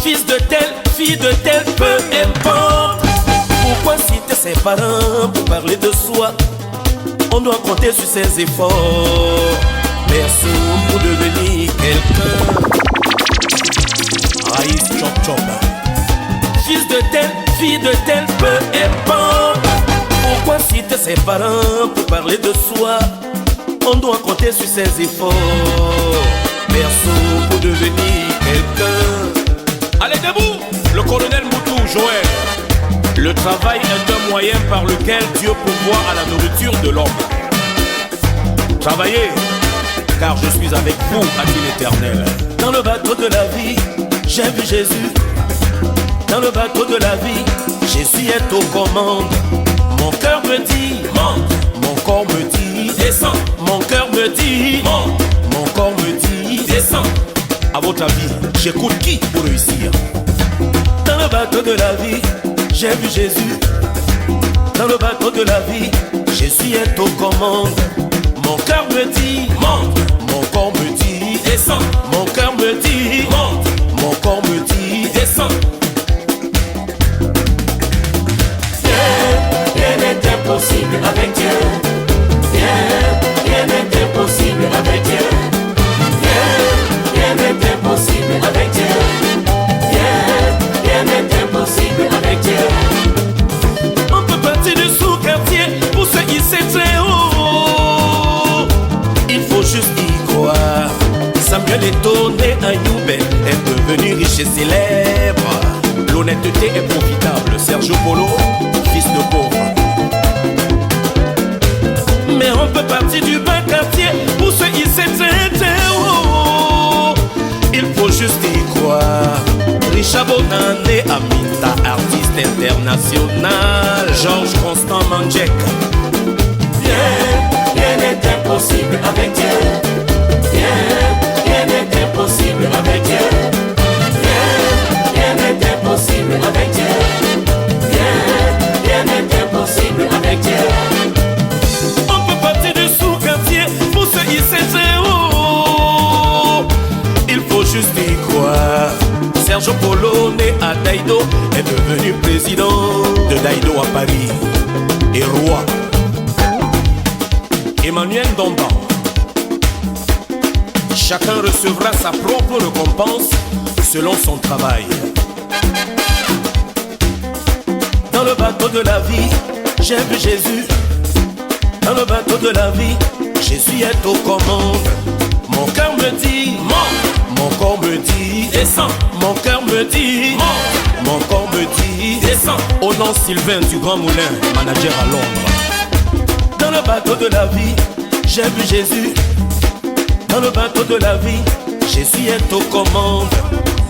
[SPEAKER 13] Fils de tel, fille de tel, peu importe. Pourquoi citer ses parents pour parler de soi? On doit compter sur ses efforts. Personne pour devenir quelqu'un. Raïs chop chop. Fils de tel, fille de tel, peu importe. Pourquoi citer ses parents pour parler de soi? On doit compter sur ses efforts. Personne pour devenir quelqu'un. Allez debout, le colonel Moutou Joël. Le travail est un moyen par lequel Dieu pourvoit à la nourriture de l'homme. Travaillez, car je suis avec vous, a-t-il l'Éternel. Dans le bateau de la vie, j'ai vu Jésus. Dans le bateau de la vie, Jésus est aux commandes. Mon cœur me dit, monte. Mon corps me dit, descends. Mon cœur me dit, monte. Mon corps me dit, descends. À votre avis, j'écoute qui pour réussir? Dans le bateau de la vie, j'ai vu Jésus. Dans le bateau de la vie, Jésus est aux commandes. Mon cœur me dit, monte. Mon corps me dit, descends. Mon cœur me dit, monte. Mon corps me dit, descends.
[SPEAKER 5] Rien n'est impossible avec Dieu. Rien n'est impossible avec Dieu. Rien n'est impossible.
[SPEAKER 13] Neto, né à Youbel, est devenu riche et célèbre. L'honnêteté est profitable. Sergio Polo, fils de pauvre. Mais on peut partir du bas quartier pour se hisser. Il faut juste y croire. Richard Bonané, Aminta, artiste international. Georges Constant Mandjek.
[SPEAKER 14] Rien n'est impossible avec Dieu. Rien n'est impossible avec Dieu. Rien n'est impossible avec Dieu. Rien n'est impossible avec Dieu.
[SPEAKER 13] On peut partir du sous-quartier pour se hisser. Il faut juste y croire. Sergio Polo, né à Daïdo, est devenu président de Daïdo à Paris et roi. Emmanuel Domban. Chacun recevra sa propre récompense selon son travail. Dans le bateau de la vie, j'ai vu Jésus. Dans le bateau de la vie, Jésus est aux commandes. Mon cœur me dit, monte. Mon corps me dit, descends. Mon cœur me dit, monte. Mon corps me dit, descends. Au nom Sylvain du Grand Moulin, manager à Londres. Dans le bateau de la vie, j'ai vu Jésus. Dans le bateau de la vie, Jésus est aux commandes.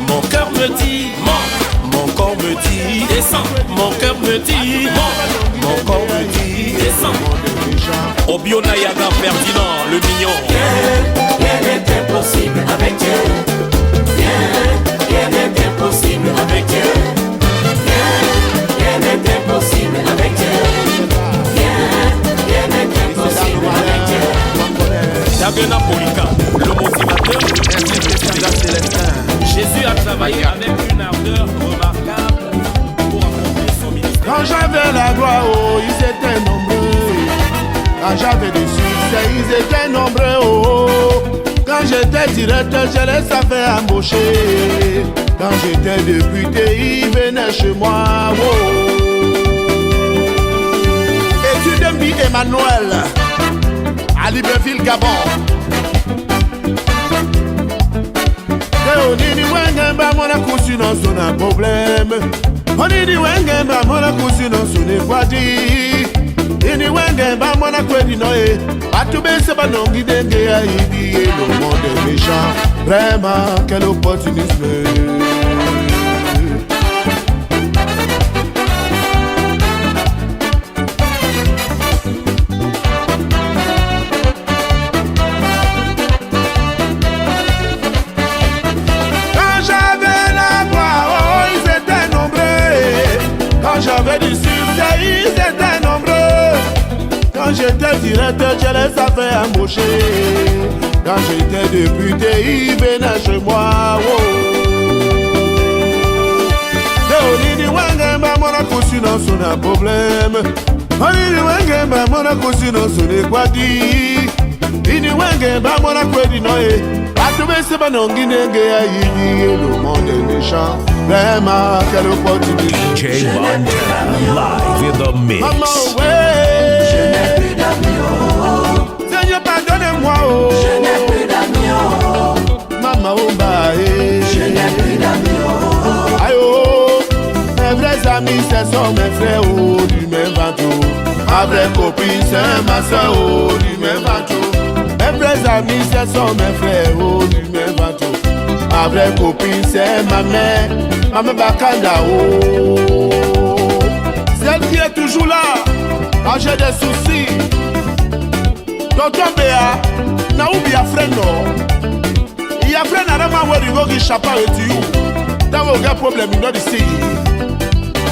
[SPEAKER 13] Mon cœur me dit, monte. Mon corps me dit, descends. Mon cœur me dit, monte. Mon corps me dit, descends. Obio Nayaga Ferdinand, le mignon.
[SPEAKER 14] Rien n'est impossible avec Dieu. Rien n'est impossible avec Dieu. Rien n'est impossible avec Dieu. Rien n'est impossible avec Dieu.
[SPEAKER 13] David Napolica, le motivateur de Jésus a travaillé avec une ardeur remarquable pour accomplir son ministère.
[SPEAKER 6] Quand j'avais la gloire, oh, ils étaient nombreux. Quand j'avais du succès, ils étaient nombreux. Oh. Quand j'étais directeur, je les savais embaucher. Quand j'étais député, ils venaient chez moi. Oh. Et tu Dembi Emmanuel à Libreville, Gabon. Onini wengemba mona kusino sona problème. Onini wengemba mona kusino sone kwadi. Ini wengemba mona kwedi noe. Atube seba nongi denge ya idi et le monde est méchant. Vraiment quel opportunisme. J'avais du succès, ils étaient nombreux. Quand j'étais directeur, je les avais embauchés. Quand j'étais député, ils venaient chez moi. Onini wengemba mona kusino sona problème. Onini wengemba mona kusino sone kwadi. Ini wengemba mona kwedi noe. Atube seba nongi nenge ya yini et le monde est méchant. Vraiment, quelle opportunité.
[SPEAKER 2] DJ Montana, live in the mix.
[SPEAKER 6] Maman, ouais.
[SPEAKER 14] Je n'ai plus d'amis.
[SPEAKER 6] Seigneur, pardonnez-moi. Oh.
[SPEAKER 14] Je n'ai plus d'amis.
[SPEAKER 6] Maman, oh, bah,
[SPEAKER 14] je n'ai plus d'amis.
[SPEAKER 6] Aïe, oh. Mes vrais amis, ce sont mes frères, oh, du même bateau. Ma vraie copine, c'est ma soeur, oh, du même bateau. Mes vrais amis, ce sont mes frères, oh, du même bateau. Ma vraie copine, c'est ma mère, Maman Bakanda, oh. Celle qui est toujours là, quand j'ai des soucis. Tonton Béa, n'a oublié frère, non. Il y a frère, n'a pas oublié qui chapa et tu. T'as aucun problème, il doit ici.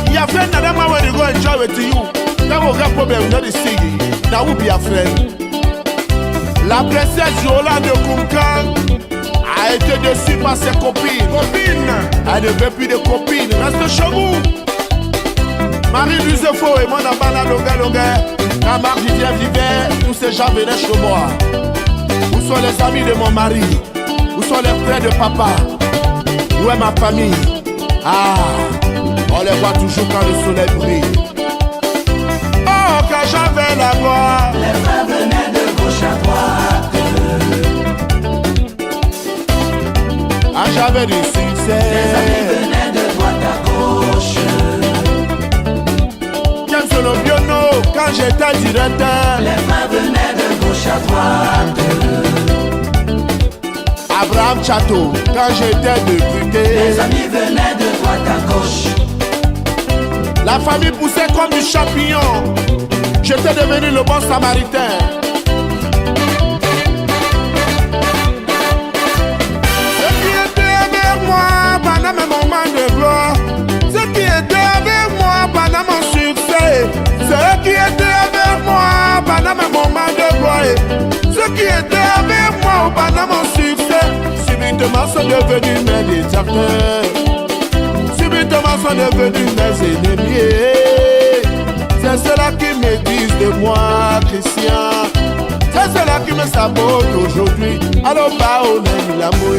[SPEAKER 6] Il y a frère, n'a pas oublié qui enjoy with you. T'as aucun problème, il doit ici. N'a oublié frère. La princesse Yolande Koumkan a été déçue par ses copines. Elle ne veut plus de copines. Reste chez vous. Marie Luzefo et mon abana longa. Quand Marc vivait, tous ces gens venaient chez moi. Où sont les amis de mon mari? Où sont les frères de papa? Où est ma famille? Ah, on les voit toujours quand le soleil brille. Oh, quand j'avais la gloire,
[SPEAKER 14] les frères venaient de gauche à droite.
[SPEAKER 15] quand j'avais du succès.
[SPEAKER 14] Les amis venaient de droite à gauche.
[SPEAKER 15] James Olobiono, quand j'étais directeur.
[SPEAKER 14] Les mains venaient de gauche à droite.
[SPEAKER 15] Abraham Chateau, quand j'étais député.
[SPEAKER 14] Les amis venaient de droite à gauche.
[SPEAKER 15] La famille poussait comme du champignon. J'étais devenu le bon samaritain. Ceux qui étaient avec moi pendant mes moments de gloire, ceux qui étaient avec moi pendant mon succès, ceux qui étaient avec moi pendant mes moments de gloire, ceux qui étaient avec moi pendant mon succès, subitement sont devenus mes détracteurs. Subitement sont devenus mes ennemis. C'est ceux-là qui me disent de moi, Christian. C'est ceux-là qui me sabotent aujourd'hui. Alors pas on aime l'amour.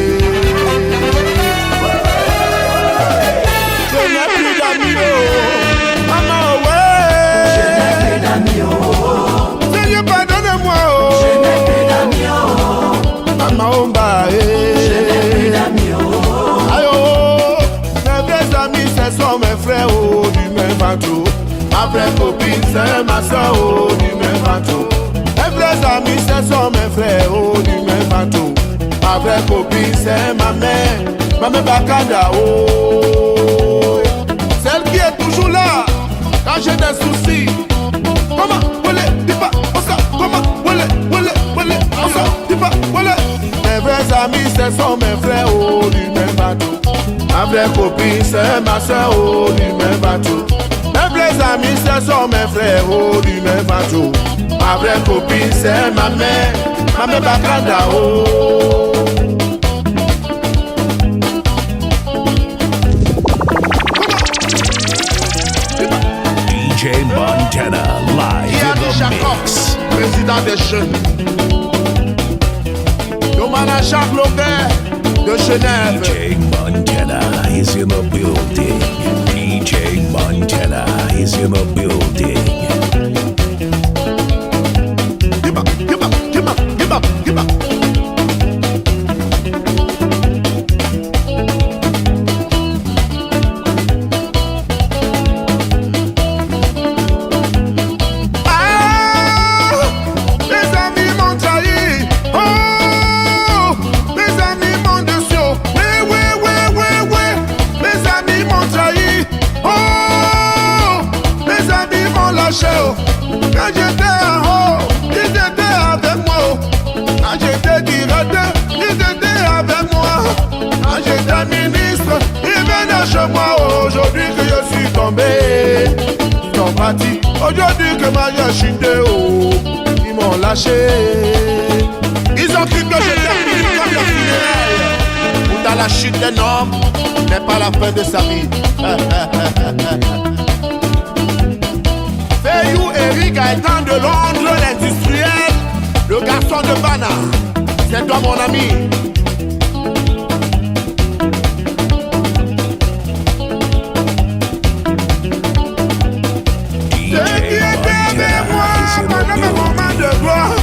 [SPEAKER 15] Je n'ai plus d'amis, oh. Maman, ouais.
[SPEAKER 14] Je n'ai plus d'amis, oh.
[SPEAKER 15] Seigneur, pardonne-moi, oh.
[SPEAKER 14] Je n'ai plus d'amis, oh.
[SPEAKER 15] Maman, oh, bah,
[SPEAKER 14] Je n'ai plus d'amis, oh.
[SPEAKER 15] Aïe, oh. Mes vrais amis, ce sont mes frères, oh, du même bateau. Ma vraie copine, c'est ma soeur, oh, du même bateau. Mes vrais amis, ce sont mes frères, oh, du même bateau. Ma vraie copine, c'est ma mère Bakada, oh. Celle qui est toujours là, quand j'ai des soucis. Comment, wole, dipa, osa, comment, wole, osa, dipa, wole. Mes vrais amis, ce sont mes frères, oh, du même bateau. Ma vraie copine, c'est ma soeur, oh, du même bateau. Mes vrais amis, ce sont mes frères, oh, du même bateau. Ma vraie copine, c'est ma mère Bakada, oh.
[SPEAKER 2] DJ Montana, live in the mix.
[SPEAKER 15] Président des jeunes. Domana Jacques Loguet de Genève.
[SPEAKER 2] DJ Montana is in the building. DJ Montana is in the building.
[SPEAKER 15] Give up. Quand j'étais en haut, ils étaient avec moi. Quand j'étais directeur, ils étaient avec moi. Quand j'étais ministre, ils venaient chez moi. Aujourd'hui que je suis tombé, ils sont partis. Aujourd'hui que ma vie a chuté, oh, ils m'ont lâché. Ils ont cru que j'étais fini comme le funéraire. Ou dans la chute d'un homme n'est pas la fin de sa vie. Fayou Eric Gaëtan de Londres, l'industriel, le garçon de Bana, c'est toi mon ami. Ceux qui étaient avec moi pendant mes moments de gloire,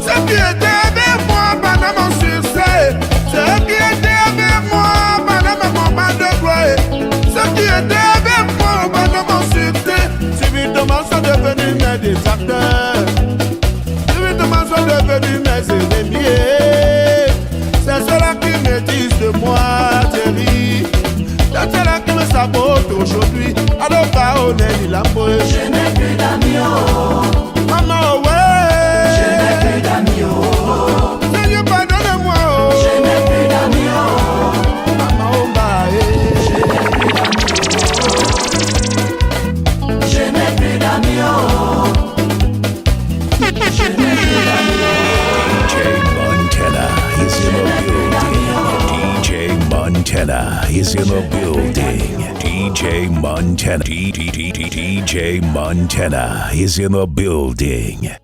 [SPEAKER 15] ceux qui étaient avec moi pendant mon succès, ceux qui étaient avec moi pendant mes moments de gloire, ceux qui étaient avec moi pendant mon succès, subitement sont devenus mes détracteurs, subitement sont devenus mes ennemis. C'est ceux-là qui me disent de moi, Thierry. C'est ceux-là qui me sabotent aujourd'hui. Alors pas honnête, il a beau.
[SPEAKER 14] Je n'ai plus d'amis, oh.
[SPEAKER 15] Maman, ouais.
[SPEAKER 14] Je n'ai plus d'amis, oh.
[SPEAKER 15] Seigneur, pardonne-moi, oh.
[SPEAKER 14] Je n'ai plus d'amis, oh.
[SPEAKER 15] Maman, oh, bah,
[SPEAKER 14] Je n'ai plus d'amis, oh. Je n'ai plus d'amis, oh. Je n'ai plus d'amis, oh.
[SPEAKER 2] DJ Montana is in the building. DJ Montana is in the building. DJ Montana is in the building.